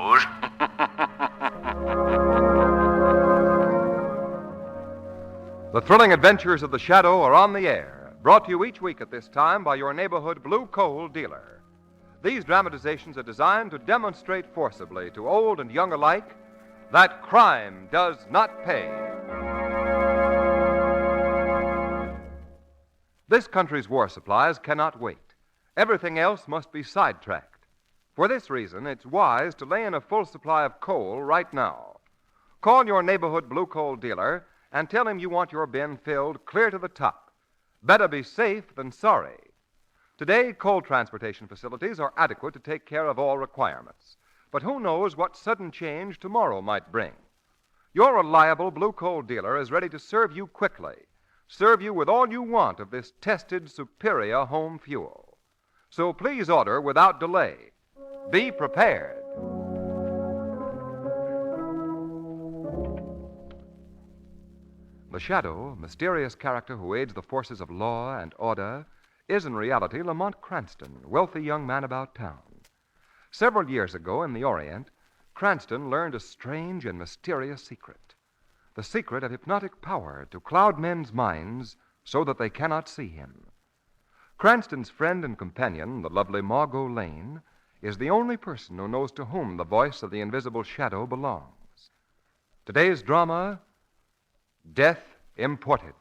suppose. The thrilling adventures of the Shadow are on the air, brought to you each week at this time by your neighborhood blue coal dealer. These dramatizations are designed to demonstrate forcibly to old and young alike that crime does not pay. This country's war supplies cannot wait. Everything else must be sidetracked. For this reason, it's wise to lay in a full supply of coal right now. Call your neighborhood blue coal dealer and tell him you want your bin filled clear to the top. Better be safe than sorry. Today, coal transportation facilities are adequate to take care of all requirements. But who knows what sudden change tomorrow might bring? Your reliable blue coal dealer is ready to serve you quickly, serve you with all you want of this tested, superior home fuel. So please order without delay. Be prepared. The Shadow, a mysterious character who aids the forces of law and order, is in reality Lamont Cranston, wealthy young man about town. Several years ago in the Orient, Cranston learned a strange and mysterious secret. The secret of hypnotic power to cloud men's minds so that they cannot see him. Cranston's friend and companion, the lovely Margot Lane, is the only person who knows to whom the voice of the invisible Shadow belongs. Today's drama, Death Imported.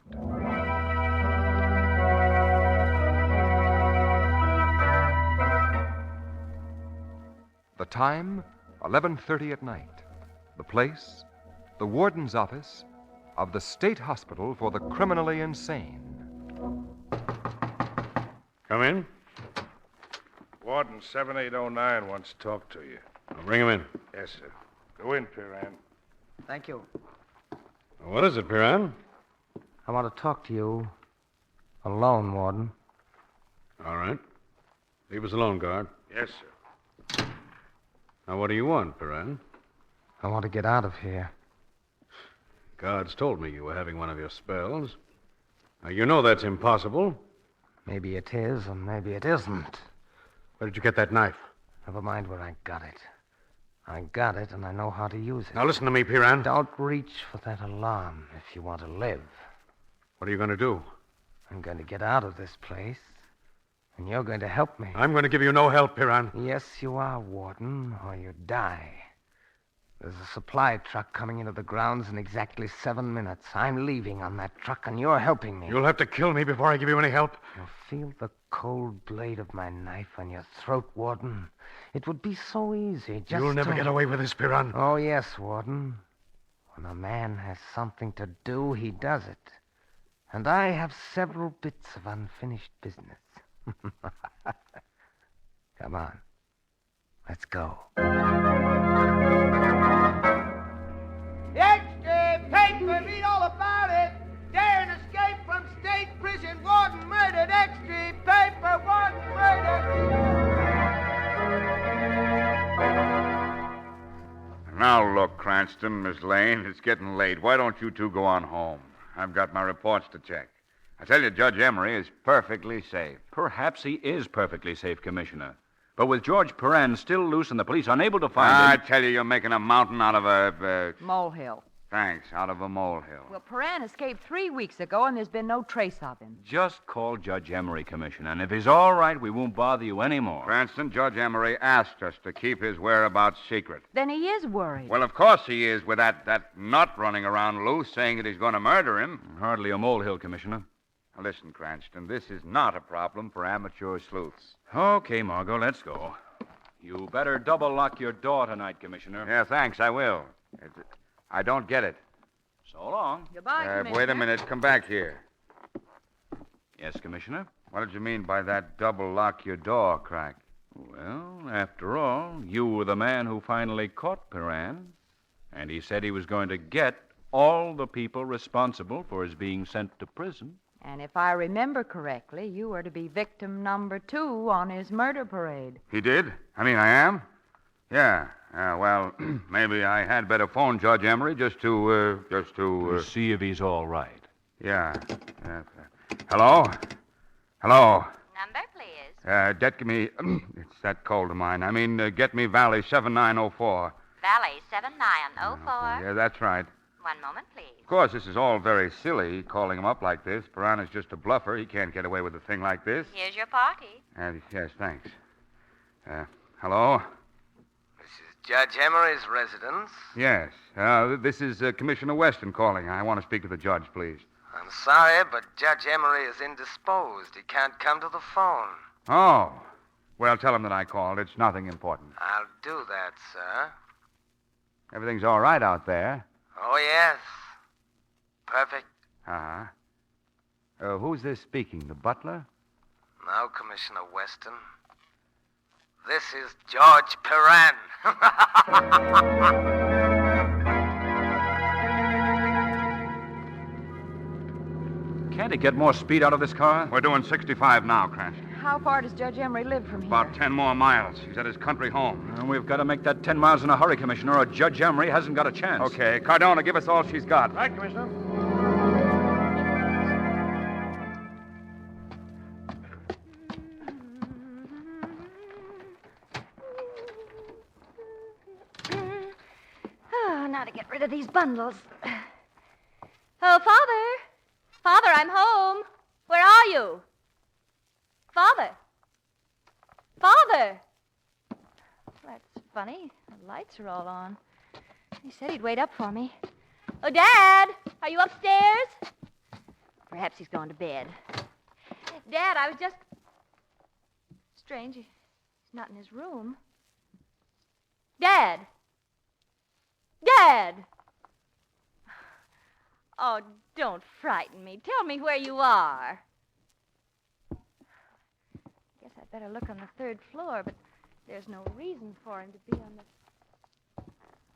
The time, 11:30 at night. The place, the warden's office of the State Hospital for the Criminally Insane. Come in. Warden 7809 wants to talk to you. I'll bring him in. Yes, sir. Go in, Piran. Thank you. What is it, Piran? I want to talk to you alone, Warden. All right. Leave us alone, guard. Yes, sir. Now, what do you want, Piran? I want to get out of here. Guards told me you were having one of your spells. Now, you know that's impossible. Maybe it is, and maybe it isn't. Where did you get that knife? Never mind where I got it. I got it, and I know how to use it. Now, listen to me, Piran. Don't reach for that alarm if you want to live. What are you going to do? I'm going to get out of this place, and you're going to help me. I'm going to give you no help, Piran. Yes, you are, Warden, or you die. There's a supply truck coming into the grounds in exactly 7 minutes. I'm leaving on that truck, and you're helping me. You'll have to kill me before I give you any help. You'll feel the cold blade of my knife on your throat, Warden. It would be so easy just You'll never get away with this, Piran. Oh, yes, Warden. When a man has something to do, he does it. And I have several bits of unfinished business. Come on. Let's go. Extra paper, read all about it. Daring escape from state prison, warden murdered. Extra paper, warden murdered. Now, look, Cranston, Miss Lane, it's getting late. Why don't you two go on home? I've got my reports to check. I tell you, Judge Emery is perfectly safe. Perhaps he is perfectly safe, Commissioner. But with George Perrin still loose and the police unable to find I him... tell you, you're making a mountain out of a... Molehill. Thanks, out of a molehill. Well, Perrin escaped 3 weeks ago, and there's been no trace of him. Just call Judge Emery, Commissioner, and if he's all right, we won't bother you anymore. Cranston, Judge Emery asked us to keep his whereabouts secret. Then he is worried. Well, of course he is, with that nut running around loose saying that he's going to murder him. Hardly a molehill, Commissioner. Now, listen, Cranston, this is not a problem for amateur sleuths. Okay, Margot, let's go. You better double lock your door tonight, Commissioner. Yeah, thanks, I will. I don't get it. So long. Goodbye, Commissioner. Wait a minute, come back here. Yes, Commissioner? What did you mean by that double lock your door crack? Well, after all, you were the man who finally caught Perrin, and he said he was going to get all the people responsible for his being sent to prison. And if I remember correctly, you were to be victim number 2 on his murder parade. He did? I mean, I am? Yeah. Well, maybe I had better phone Judge Emery just to See if he's all right. Yeah. Hello? Hello? Number, please. Get me... it's that cold of mine. I mean, get me Valley 7904. Valley 7904. Yeah, that's right. One moment, please. Of course, this is all very silly, calling him up like this. Piranha's just a bluffer. He can't get away with a thing like this. Here's your party. Yes, thanks. Hello? This is Judge Emery's residence. Yes. This is Commissioner Weston calling. I want to speak to the judge, please. I'm sorry, but Judge Emery is indisposed. He can't come to the phone. Oh. Well, tell him that I called. It's nothing important. I'll do that, sir. Everything's all right out there. Oh, yes. Perfect. Uh-huh. Who's this speaking? The butler? No, Commissioner Weston. This is George Piran. Can't he get more speed out of this car? We're doing 65 now, Cranston. How far does Judge Emery live from here? About 10 more miles. He's at his country home. We've got to make that 10 miles in a hurry, Commissioner, or Judge Emery hasn't got a chance. Okay. Cardona, give us all she's got. Right, Commissioner. Oh, now to get rid of these bundles. Oh, Father! Father, I'm home. Where are you? Father! Father! That's funny. The lights are all on. He said he'd wait up for me. Oh, Dad! Are you upstairs? Perhaps he's gone to bed. Dad, I was just... Strange. He's not in his room. Dad! Dad! Oh, don't frighten me. Tell me where you are. Guess I'd better look on the third floor, but there's no reason for him to be on the...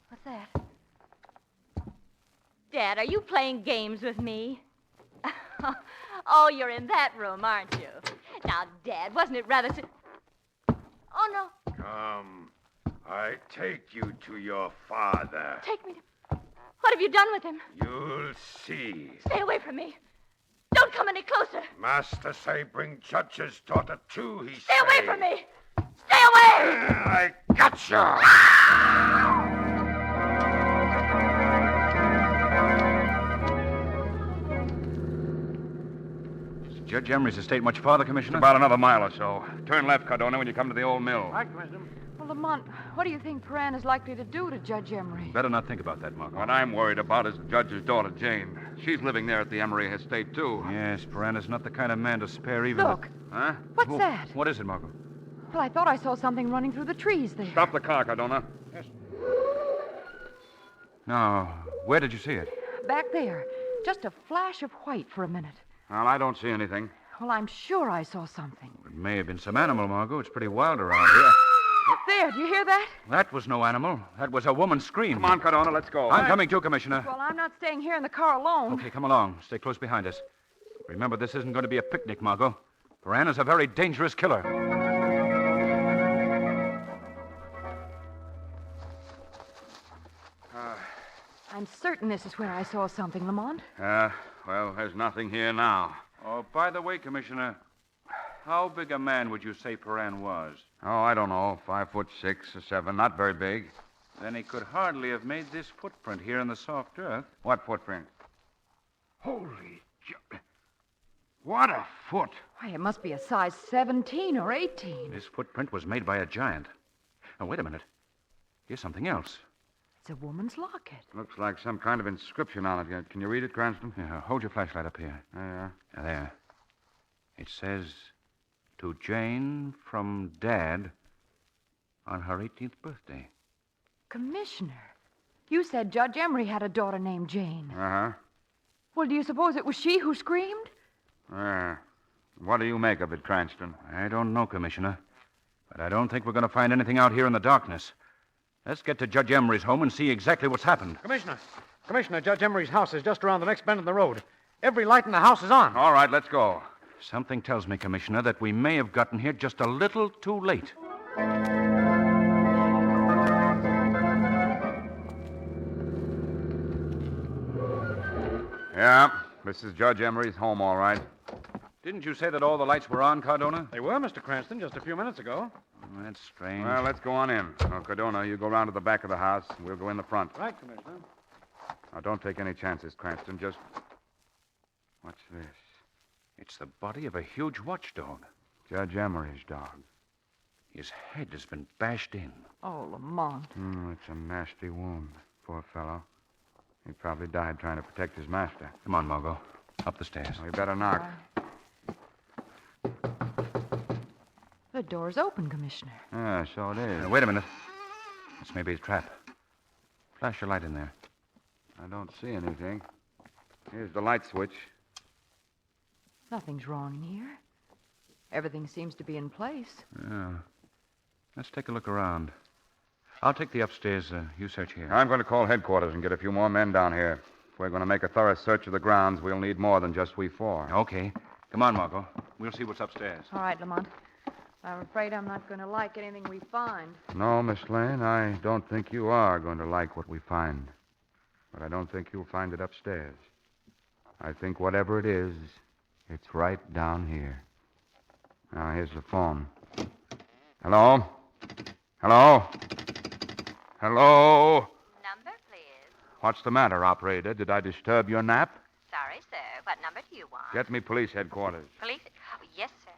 What's that? Dad, are you playing games with me? Oh, you're in that room, aren't you? Now, Dad, wasn't it rather... Oh, no. Come. I take you to your father. Take me to... What have you done with him? You'll see. Stay away from me. Don't come any closer. Master say bring judge's daughter too, he Stay away from me. Stay away! I gotcha! Is Judge Emery's estate much farther, Commissioner? About another mile or so. Turn left, Cardona, when you come to the old mill. Right, Commissioner. Well, Lamont, what do you think Piran is likely to do to Judge Emery? Better not think about that, Margot. What I'm worried about is the judge's daughter, Jane. She's living there at the Emery estate, too. Yes, Piranha's not the kind of man to spare even... Look. Huh? What's that? What is it, Margot? Well, I thought I saw something running through the trees there. Stop the car, Cardona. No. Where did you see it? Back there. Just a flash of white for a minute. Well, I don't see anything. Well, I'm sure I saw something. It may have been some animal, Margot. It's pretty wild around here. There, do you hear that? That was no animal. That was a woman's scream. Come on, Cardona, let's go. I'm coming too, Commissioner. Well, I'm not staying here in the car alone. Okay, come along. Stay close behind us. Remember, this isn't going to be a picnic, Margot. Piranha's a very dangerous killer. I'm certain this is where I saw something, Lamont. Well, there's nothing here now. Oh, by the way, Commissioner, how big a man would you say Piran was? Oh, I don't know, 5'6" or 7, not very big. Then he could hardly have made this footprint here in the soft earth. What footprint? Holy... What a foot. Why, it must be a size 17 or 18. This footprint was made by a giant. Now, wait a minute. Here's something else. It's a woman's locket. Looks like some kind of inscription on it. Can you read it, Cranston? Yeah, hold your flashlight up here. There. There. It says, to Jane from Dad on her 18th birthday. Commissioner, you said Judge Emery had a daughter named Jane. Uh-huh. Well, do you suppose it was she who screamed? What do you make of it, Cranston? I don't know, Commissioner. But I don't think we're going to find anything out here in the darkness. Let's get to Judge Emery's home and see exactly what's happened. Commissioner, Judge Emery's house is just around the next bend in the road. Every light in the house is on. All right, let's go. Something tells me, Commissioner, that we may have gotten here just a little too late. Yeah, this is Judge Emery's home, all right. Didn't you say that all the lights were on, Cardona? They were, Mr. Cranston, just a few minutes ago. Oh, that's strange. Well, let's go on in. Now, Cardona, you go round to the back of the house, and we'll go in the front. Right, Commissioner. Now, don't take any chances, Cranston. Just... What's this? It's the body of a huge watchdog. Judge Emery's dog. His head has been bashed in. Oh, Lamont. It's a nasty wound. Poor fellow. He probably died trying to protect his master. Come on, Margot. Up the stairs. We better knock. The door's open, Commissioner. Yeah, so it is. Wait a minute. This may be a trap. Flash your light in there. I don't see anything. Here's the light switch. Nothing's wrong in here. Everything seems to be in place. Yeah. Let's take a look around. I'll take the upstairs. You search here. I'm going to call headquarters and get a few more men down here. If we're going to make a thorough search of the grounds, we'll need more than just we four. Okay. Come on, Margot. We'll see what's upstairs. All right, Lamont. I'm afraid I'm not going to like anything we find. No, Miss Lane, I don't think you are going to like what we find. But I don't think you'll find it upstairs. I think whatever it is, it's right down here. Now, here's the phone. Hello? Hello? Hello? Number, please. What's the matter, operator? Did I disturb your nap? Sorry, sir. What number do you want? Get me police headquarters. Police? Oh, yes, sir.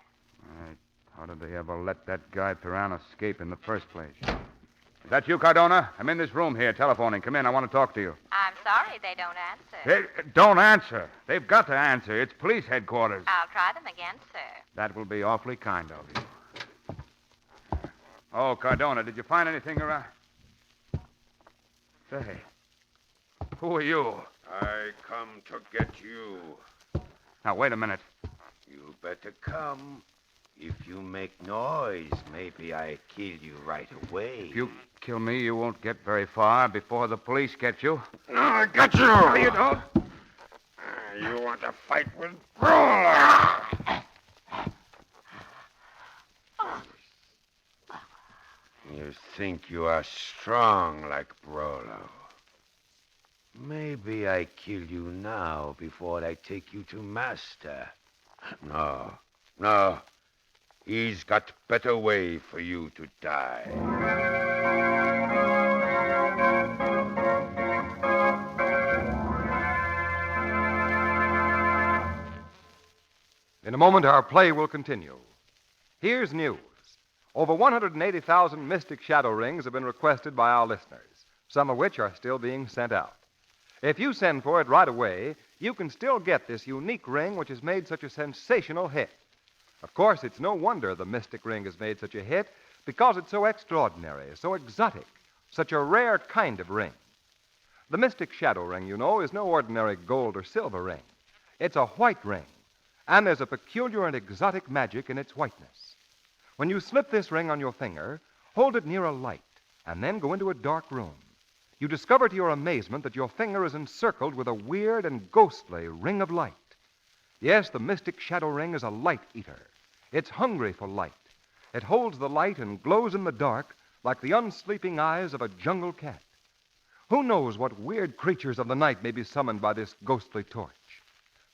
All right. How did they ever let that guy Piran escape in the first place? Is that you, Cardona? I'm in this room here, telephoning. Come in. I want to talk to you. I'm sorry they don't answer. Hey, don't answer. They've got to answer. It's police headquarters. I'll try them again, sir. That will be awfully kind of you. Oh, Cardona, did you find anything around? Say, who are you? I come to get you. Now, wait a minute. You better come. If you make noise, maybe I kill you right away. If you kill me, you won't get very far before the police get you. No, I got you. No, you don't. You want to fight with Brawler? You think you are strong like Brawler. Maybe I kill you now before I take you to Master. No. He's got better way for you to die. In a moment, our play will continue. Here's news. Over 180,000 mystic shadow rings have been requested by our listeners, some of which are still being sent out. If you send for it right away, you can still get this unique ring which has made such a sensational hit. Of course, it's no wonder the mystic ring has made such a hit because it's so extraordinary, so exotic, such a rare kind of ring. The mystic shadow ring, you know, is no ordinary gold or silver ring. It's a white ring, and there's a peculiar and exotic magic in its whiteness. When you slip this ring on your finger, hold it near a light, and then go into a dark room. You discover to your amazement that your finger is encircled with a weird and ghostly ring of light. Yes, the mystic shadow ring is a light eater. It's hungry for light. It holds the light and glows in the dark like the unsleeping eyes of a jungle cat. Who knows what weird creatures of the night may be summoned by this ghostly torch?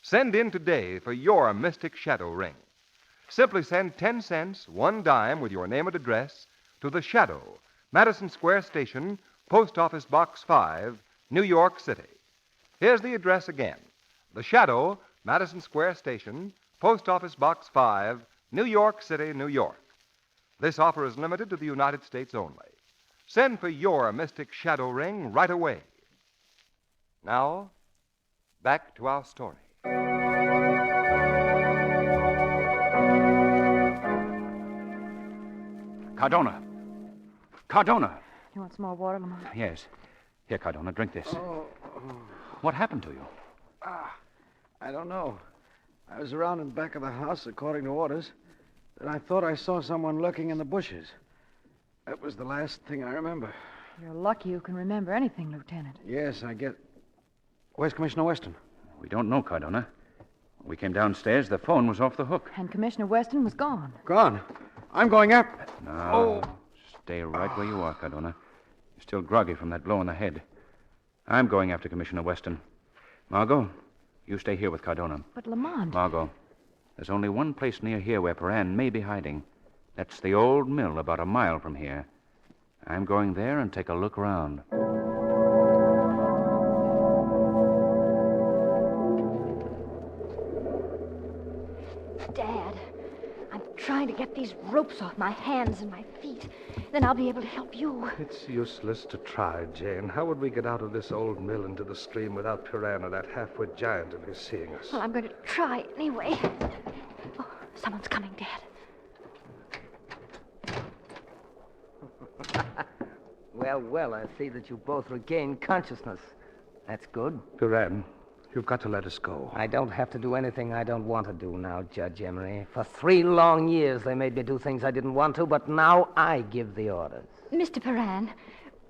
Send in today for your mystic shadow ring. Simply send 10 cents, 1 dime with your name and address to The Shadow, Madison Square Station, Post Office Box 5, New York City. Here's the address again. The Shadow, Madison Square Station, Post Office Box 5, New York City, New York. This offer is limited to the United States only. Send for your mystic shadow ring right away. Now, back to our story. Cardona. Cardona. You want some more water, Lamont? Yes. Here, Cardona, drink this. What happened to you? I don't know. I was around in back of the house according to orders. Then I thought I saw someone lurking in the bushes. That was the last thing I remember. You're lucky you can remember anything, Lieutenant. Yes, I get... Where's Commissioner Weston? We don't know, Cardona. When we came downstairs, the phone was off the hook. And Commissioner Weston was gone. Gone. I'm going up. No. Stay right where you are, Cardona. You're still groggy from that blow on the head. I'm going after Commissioner Weston. Margot, you stay here with Cardona. But Lamont... Margot, There's only one place near here where Perrin may be hiding. That's the old mill about a mile from here. I'm going there and take a look around. Dad, I'm trying to get these ropes off my hands and my feet. Then I'll be able to help you. It's useless to try, Jane. How would we get out of this old mill into the stream without Piranha, that half-wit giant, and his seeing us? Well, I'm going to try anyway. Oh, someone's coming, Dad. Well, I see that you both regained consciousness. That's good. Piran, you've got to let us go. I don't have to do anything I don't want to do now, Judge Emery. For 3 long years, they made me do things I didn't want to, but now I give the orders. Mr. Perrin,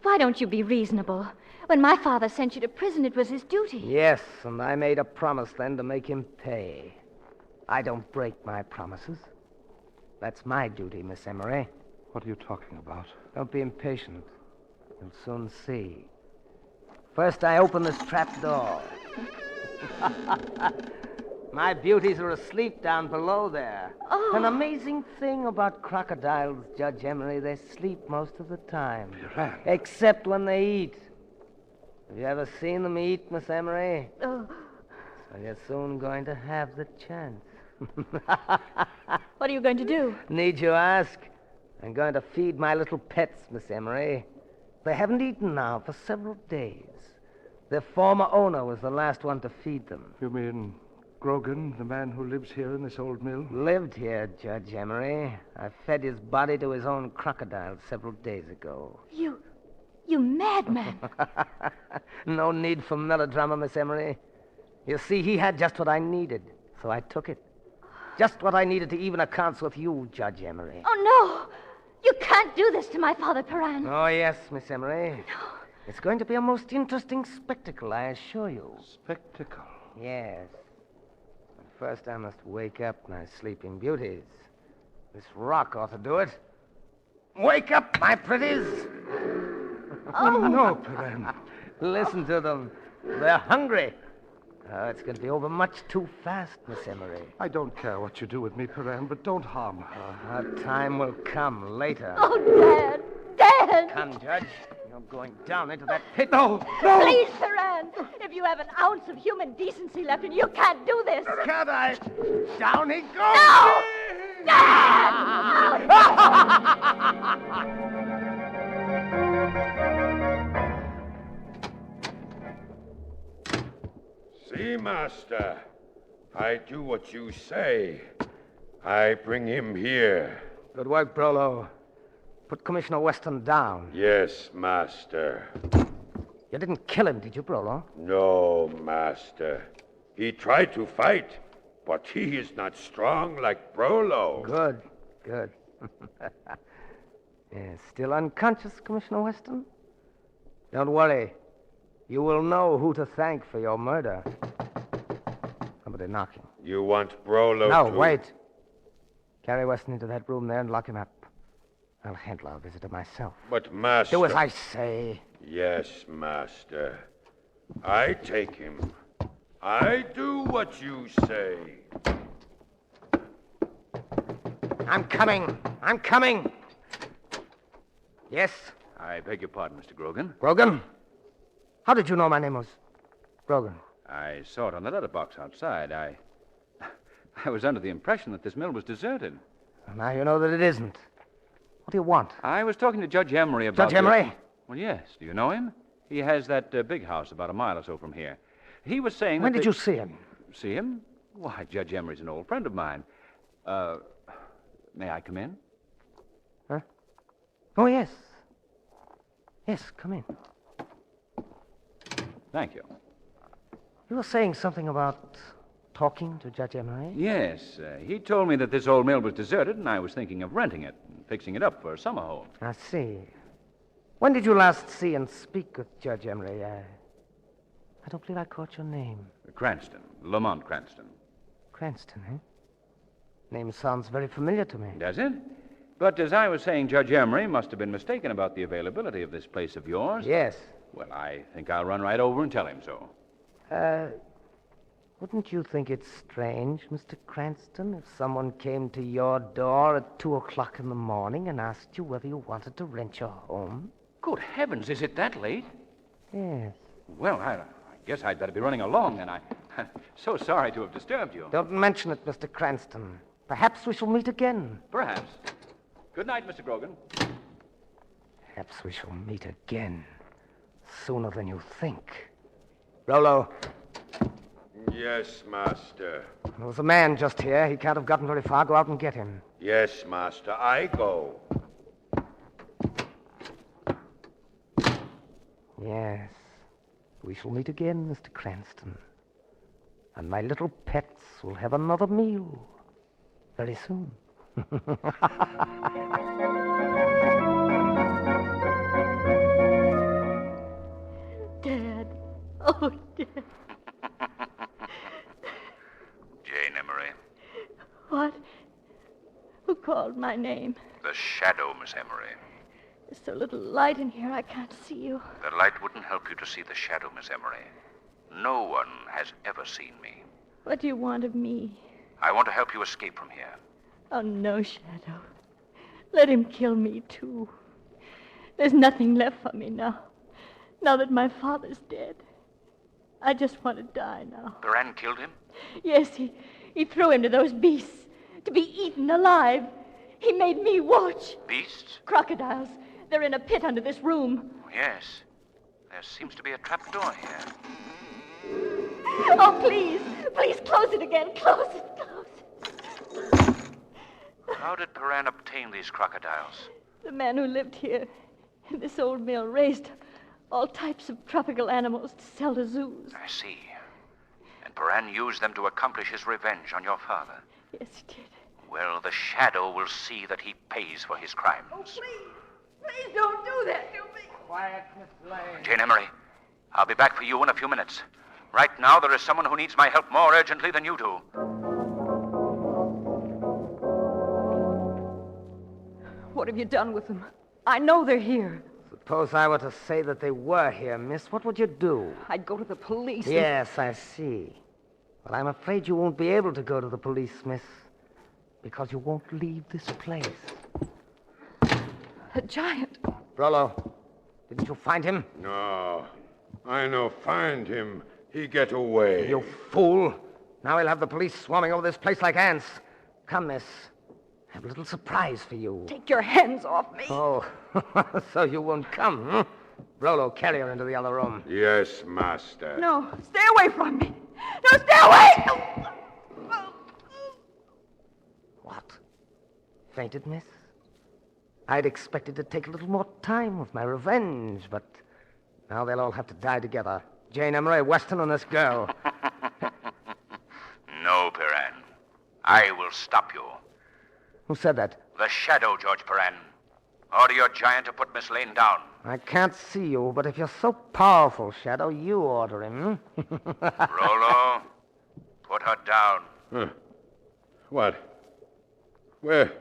why don't you be reasonable? When my father sent you to prison, it was his duty. Yes, and I made a promise then to make him pay. I don't break my promises. That's my duty, Miss Emery. What are you talking about? Don't be impatient. You'll soon see. First, I open this trap door. My beauties are asleep down below there. Oh. An amazing thing about crocodiles, Judge Emery, they sleep most of the time. Piran. Except when they eat. Have you ever seen them eat, Miss Emery? Oh. So you're soon going to have the chance. What are you going to do? Need you ask? I'm going to feed my little pets, Miss Emery. They haven't eaten now for several days. Their former owner was the last one to feed them. You mean Grogan, the man who lives here in this old mill? Lived here, Judge Emery. I fed his body to his own crocodile several days ago. You madman. No need for melodrama, Miss Emery. You see, he had just what I needed, so I took it. Just what I needed to even accounts with you, Judge Emery. Oh, no. You can't do this to my father, Perrin. Oh, yes, Miss Emery. No. It's going to be a most interesting spectacle, I assure you. Spectacle? Yes. But first, I must wake up my sleeping beauties. This rock ought to do it. Wake up, my pretties! Oh, no, Piran. Listen to them. They're hungry. Oh, it's going to be over much too fast, Miss Emery. I don't care what you do with me, Piran, but don't harm her. Her time will come later. Oh, Dad! Dad! Come, Judge. You're going down into that pit. No! No! Please, Perrin! If you have an ounce of human decency left in you, you can't do this. Can't I? Down he goes! No! Dad! See, Master, I do what you say. I bring him here. Good work, Brolo. Put Commissioner Weston down. Yes, Master. You didn't kill him, did you, Brolo? No, Master. He tried to fight, but he is not strong like Brolo. Good. Still unconscious, Commissioner Weston? Don't worry. You will know who to thank for your murder. Somebody knocking. You want Brolo No, to... wait. Carry Weston into that room there and lock him up. I'll handle our visitor myself. But, Master... Do as I say. Yes, Master. I take him. I do what you say. I'm coming. Yes? I beg your pardon, Mr. Grogan. Grogan? How did you know my name was Grogan? I saw it on the letterbox outside. I was under the impression that this mill was deserted. Well, now you know that it isn't. What do you want? I was talking to Judge Emery about... Judge Emery? Well, yes. Do you know him? He has that big house about a mile or so from here. He was saying When that... did you see him? See him? Why, Judge Emery's an old friend of mine. May I come in? Huh? Oh, yes. Yes, come in. Thank you. You were saying something about talking to Judge Emery? Yes. He told me that this old mill was deserted, and I was thinking of renting it and fixing it up for a summer home. I see. When did you last see and speak with Judge Emery? I don't believe I caught your name. Cranston. Lamont Cranston. Cranston, eh? Name sounds very familiar to me. Does it? But as I was saying, Judge Emery must have been mistaken about the availability of this place of yours. Yes. Well, I think I'll run right over and tell him so. Wouldn't you think it strange, Mr. Cranston, if someone came to your door at 2 o'clock in the morning and asked you whether you wanted to rent your home? Good heavens, is it that late? Yes. Well, I guess I'd better be running along, and I'm so sorry to have disturbed you. Don't mention it, Mr. Cranston. Perhaps we shall meet again. Perhaps. Good night, Mr. Grogan. Perhaps we shall meet again. Sooner than you think. Rollo. Yes, master. There was a man just here. He can't have gotten very far. Go out and get him. Yes, master. I go. Yes. We shall meet again, Mr. Cranston. And my little pets will have another meal very soon. Dad. Oh, Dad. Jane Emery. What? Who called my name? The shadow, Miss Emery. There's so little light in here I can't see you. The light wouldn't help you to see the shadow, Miss Emery. No one has ever seen me. What do you want of me? I want to help you escape from here. Oh, no, Shadow. Let him kill me, too. There's nothing left for me now. Now that my father's dead. I just want to die now. Baran killed him? Yes, he threw him to those beasts to be eaten alive. He made me watch. Beasts? Crocodiles. They're in a pit under this room. Yes. There seems to be a trap door here. Oh, please. Please close it again. Close it. Close it. How did Paran obtain these crocodiles? The man who lived here in this old mill raised all types of tropical animals to sell to zoos. I see. And Paran used them to accomplish his revenge on your father. Yes, he did. Well, the shadow will see that he pays for his crimes. Oh, please. Please don't do that to me. Quiet, Miss Lane. Jane Emery, I'll be back for you in a few minutes. Right now, there is someone who needs my help more urgently than you do. What have you done with them? I know they're here. Suppose I were to say that they were here, miss. What would you do? I'd go to the police. Yes, I see. Well, I'm afraid you won't be able to go to the police, miss, because you won't leave this place. A giant. Rollo, didn't you find him? No. I no find him. He get away. You fool. Now we'll have the police swarming over this place like ants. Come, miss. I have a little surprise for you. Take your hands off me. Oh, so you won't come, hmm? Rollo, carry her into the other room. Yes, master. No, stay away from me. No, stay away! What? Fainted, miss? I'd expected to take a little more time with my revenge, but now they'll all have to die together. Jane Emery, Weston, and this girl. No, Paran. I will stop you. Who said that? The shadow, George Paran. Order your giant to put Miss Lane down. I can't see you, but if you're so powerful, Shadow, you order him. Rollo, put her down. Huh. What? Where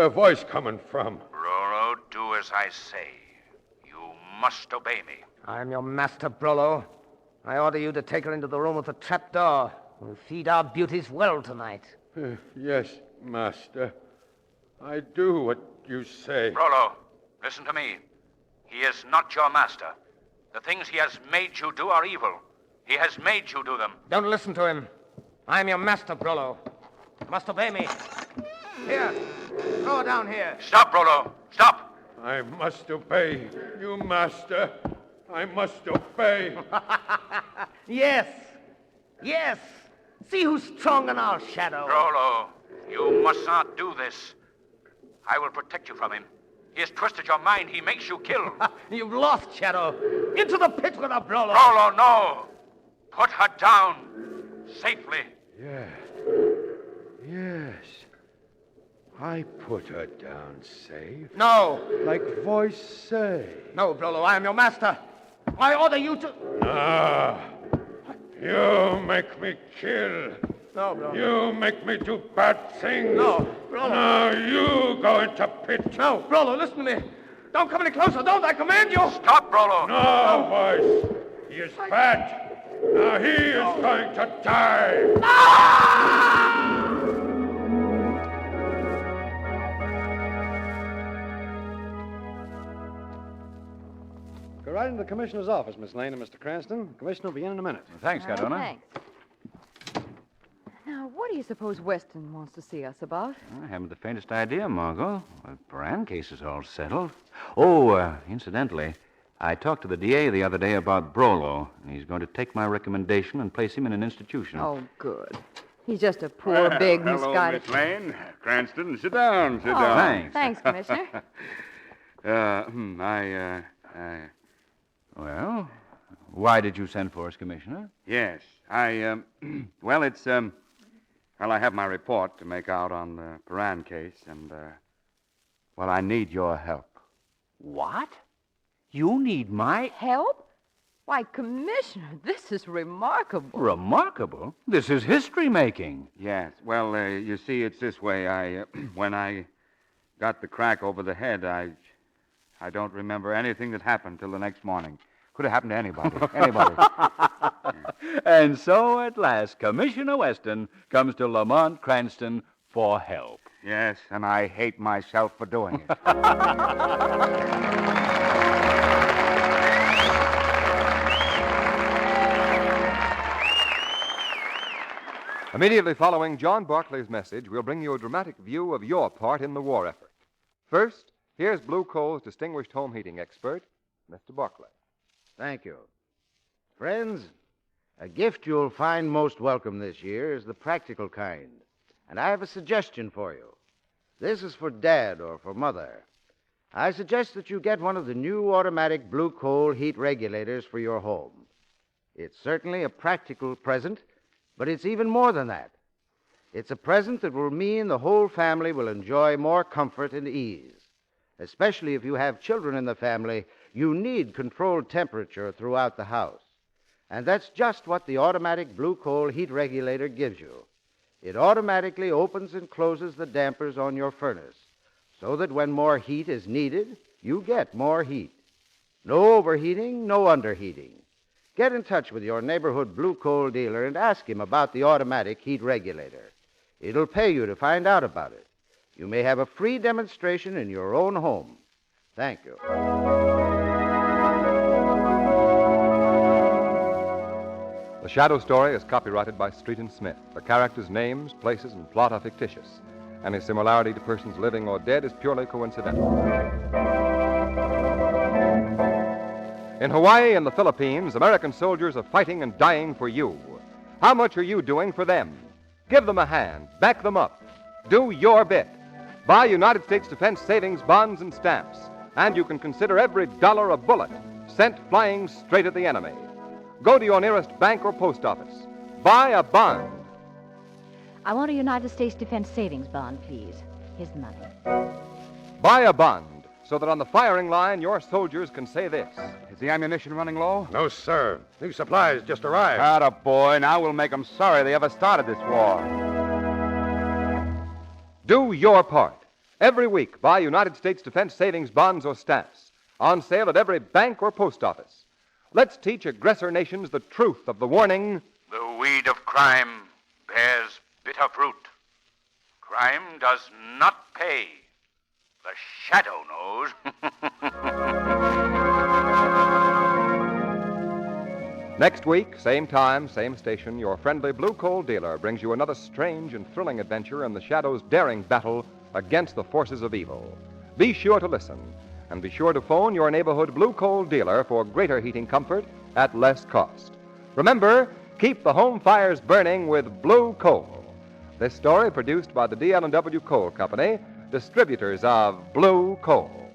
voice coming from? Rollo, do as I say. You must obey me. I'm your master, Brolo. I order you to take her into the room with the trap door. We'll feed our beauties well tonight. Yes, master. I do what you say. Rollo, listen to me. He is not your master. The things he has made you do are evil. He has made you do them. Don't listen to him. I'm your master, Brolo. You must obey me. Here, throw her down here. Stop, Rollo. Stop. I must obey you, master. I must obey. Yes. Yes. See who's strong in our shadow. Rollo, you must not do this. I will protect you from him. He has twisted your mind. He makes you kill. You've lost, Shadow. Into the pit with her, Brolo. Rollo, no. Put her down. Safely. Yeah. Yes. I put her down safe. No. Like voice say. No, Brolo, I am your master. I order you to... Ah. You make me kill. No, Brolo. You make me do bad things. No, Brolo. Now you go into pit. No, Brolo, listen to me. Don't come any closer. Don't, I command you. Stop, Rollo. No, voice. He is bad. Now he is going to die! Go right into the commissioner's office, Miss Lane and Mr. Cranston. The commissioner will be in a minute. Thanks, Cardona. Thanks. Now, what do you suppose Weston wants to see us about? I haven't the faintest idea, Margot. The Paran case is all settled. Oh, incidentally, I talked to the DA the other day about Brolo, and he's going to take my recommendation and place him in an institution. Oh, good. He's just a poor, big, misguided... Hello, Miss Lane. Cranston, sit down, sit down. Thanks. Thanks, Commissioner. Well, why did you send for us, Commissioner? Yes, well, it's, well, I have my report to make out on the Paran case, and, well, I need your help. What? You need my... Help? Why, Commissioner, this is remarkable. Remarkable? This is history-making. Yes, well, you see, it's this way. When I got the crack over the head, I don't remember anything that happened till the next morning. Could have happened to anybody. And so, at last, Commissioner Weston comes to Lamont Cranston for help. Yes, and I hate myself for doing it. Immediately following John Barclay's message, we'll bring you a dramatic view of your part in the war effort. First, here's Blue Coal's distinguished home heating expert, Mr. Barclay. Thank you. Friends, a gift you'll find most welcome this year is the practical kind. And I have a suggestion for you. This is for Dad or for Mother. I suggest that you get one of the new automatic Blue Coal heat regulators for your home. It's certainly a practical present, but it's even more than that. It's a present that will mean the whole family will enjoy more comfort and ease. Especially if you have children in the family, you need controlled temperature throughout the house. And that's just what the automatic Blue Coal heat regulator gives you. It automatically opens and closes the dampers on your furnace so that when more heat is needed, you get more heat. No overheating, no underheating. Get in touch with your neighborhood Blue Coal dealer and ask him about the automatic heat regulator. It'll pay you to find out about it. You may have a free demonstration in your own home. Thank you. The Shadow Story is copyrighted by Street and Smith. The characters' names, places, and plot are fictitious. Any similarity to persons living or dead is purely coincidental. In Hawaii and the Philippines, American soldiers are fighting and dying for you. How much are you doing for them? Give them a hand. Back them up. Do your bit. Buy United States Defense Savings Bonds and Stamps, and you can consider every dollar a bullet sent flying straight at the enemy. Go to your nearest bank or post office. Buy a bond. I want a United States Defense Savings Bond, please. Here's the money. Buy a bond so that on the firing line your soldiers can say this. Is the ammunition running low? No, sir. New supplies just arrived. Atta boy, now we'll make them sorry they ever started this war. Do your part. Every week, buy United States Defense Savings Bonds or Stamps. On sale at every bank or post office. Let's teach aggressor nations the truth of the warning. The weed of crime bears bitter fruit. Crime does not pay. The shadow knows. Next week, same time, same station, your friendly Blue Coal dealer brings you another strange and thrilling adventure in the Shadow's daring battle against the forces of evil. Be sure to listen, and be sure to phone your neighborhood Blue Coal dealer for greater heating comfort at less cost. Remember, keep the home fires burning with Blue Coal. This story produced by the DL&W Coal Company, distributors of Blue Coal.